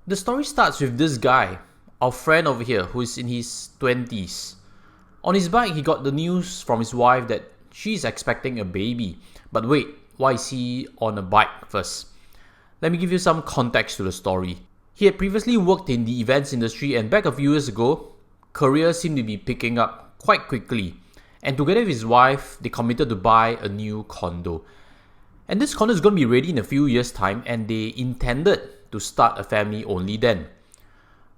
The story starts with this guy, our friend over here, who is in his 20s. On his bike, he got the news from his wife that she's expecting a baby. But wait, why is he on a bike first? Let me give you some context to the story. He had previously worked in the events industry, and back a few years ago, career seemed to be picking up quite quickly. And together with his wife, they committed to buy a new condo. And this condo is going to be ready in a few years' time, and they intended to start a family only then.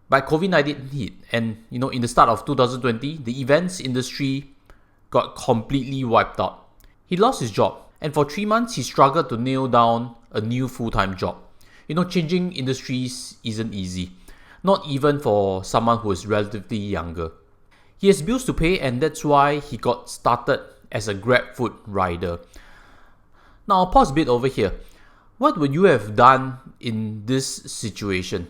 But COVID-19 hit, and in the start of 2020, the events industry got completely wiped out. He lost his job, and for 3 months, he struggled to nail down a new full-time job. Changing industries isn't easy, not even for someone who is relatively younger. He has bills to pay, and that's why he got started as a Grab food rider. Now, I'll pause a bit over here. What would you have done in this situation?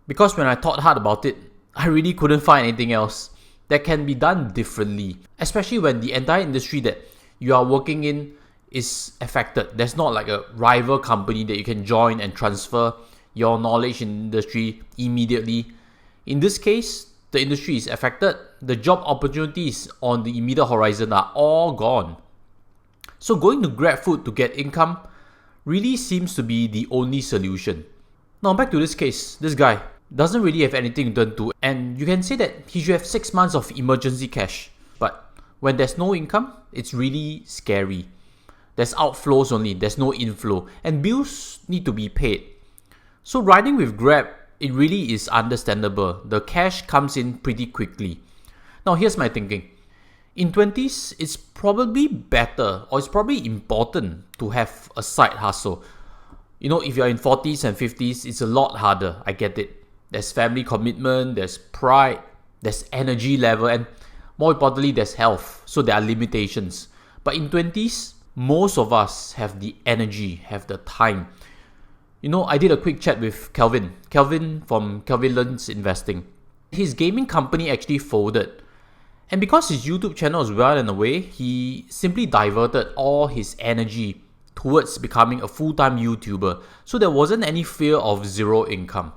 Because when I thought hard about it, I really couldn't find anything else that can be done differently, especially when the entire industry that you are working in is affected. There's not like a rival company that you can join and transfer your knowledge in industry immediately. In this case, the industry is affected. The job opportunities on the immediate horizon are all gone. So going to Grab food to get income really seems to be the only solution. Now back to this case, this guy doesn't really have anything to turn to, and you can say that he should have 6 months of emergency cash. But when there's no income, it's really scary. There's outflows only, there's no inflow, and bills need to be paid. So riding with Grab, it really is understandable. The cash comes in pretty quickly. Now here's my thinking. In 20s, it's probably better, or it's probably important to have a side hustle. If you're in 40s and 50s, it's a lot harder. I get it. There's family commitment, there's pride, there's energy level, and more importantly, there's health. So there are limitations. But in 20s, most of us have the energy, have the time. I did a quick chat with Kelvin from Kelvin Learns Investing. His gaming company actually folded. And because his YouTube channel is well and away, he simply diverted all his energy towards becoming a full-time YouTuber. So there wasn't any fear of zero income.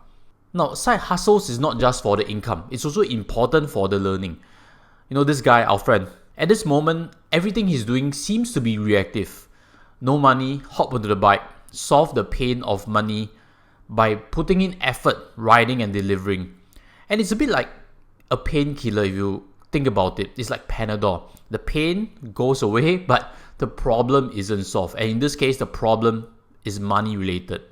Now, side hustles is not just for the income. It's also important for the learning. This guy, our friend, at this moment, everything he's doing seems to be reactive. No money, hop onto the bike, solve the pain of money by putting in effort, riding and delivering. And it's a bit like a painkiller if you think about it. It's like Panadol. The pain goes away, but the problem isn't solved. And in this case, the problem is money related.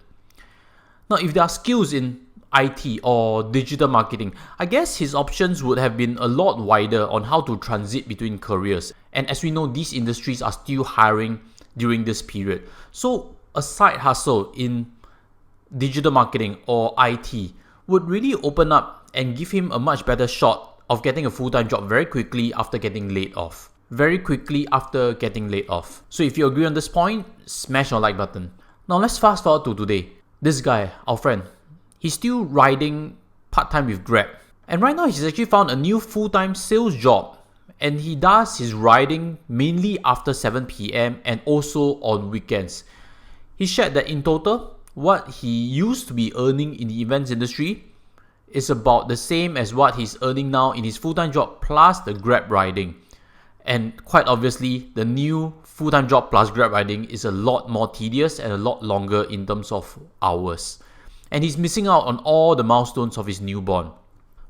Now, if there are skills in IT or digital marketing, I guess his options would have been a lot wider on how to transit between careers. And as we know, these industries are still hiring during this period. So a side hustle in digital marketing or IT would really open up and give him a much better shot of getting a full-time job very quickly after getting laid off. So if you agree on this point, smash your like button. Now let's fast forward to today. This guy, our friend, he's still riding part-time with Grab. And right now he's actually found a new full-time sales job. And he does his riding mainly after 7 p.m. and also on weekends. He shared that in total, what he used to be earning in the events industry is about the same as what he's earning now in his full-time job plus the Grab riding. And quite obviously, the new full-time job plus Grab riding is a lot more tedious and a lot longer in terms of hours. And he's missing out on all the milestones of his newborn.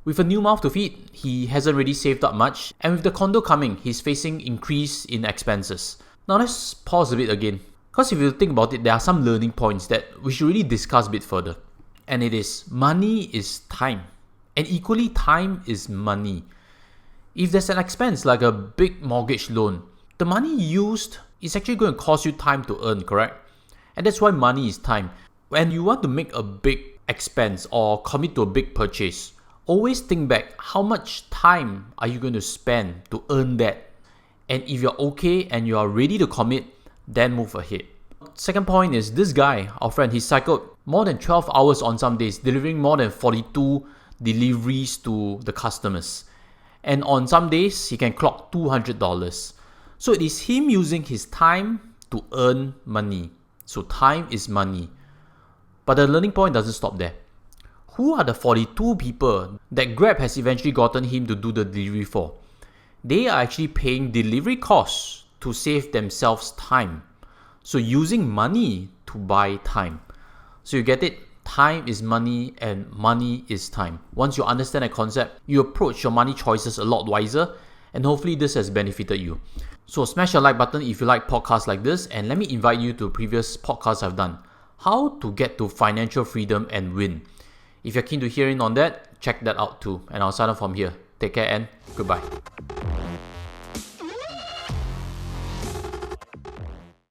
With a new mouth to feed, he hasn't really saved up much. And with the condo coming, he's facing increase in expenses. Now let's pause a bit again. Because if you think about it, there are some learning points that we should really discuss a bit further. And it is, money is time. And equally, time is money. If there's an expense like a big mortgage loan, the money used is actually going to cost you time to earn, correct? And that's why money is time. When you want to make a big expense or commit to a big purchase, always think back, how much time are you going to spend to earn that? And if you're okay and you are ready to commit, then move ahead. Second point is this guy, our friend, he cycled more than 12 hours on some days, delivering more than 42 deliveries to the customers. And on some days, he can clock $200. So it is him using his time to earn money. So time is money. But the learning point doesn't stop there. who are the 42 people that Grab has eventually gotten him to do the delivery for? They are actually paying delivery costs to save themselves time. So using money to buy time. So you get it? Time is money and money is time. Once you understand that concept, you approach your money choices a lot wiser, and hopefully this has benefited you. So smash the like button if you like podcasts like this, and let me invite you to previous podcasts I've done. How to get to financial freedom and win. If you're keen to hear in on that, check that out too. And I'll sign off from here. Take care and goodbye.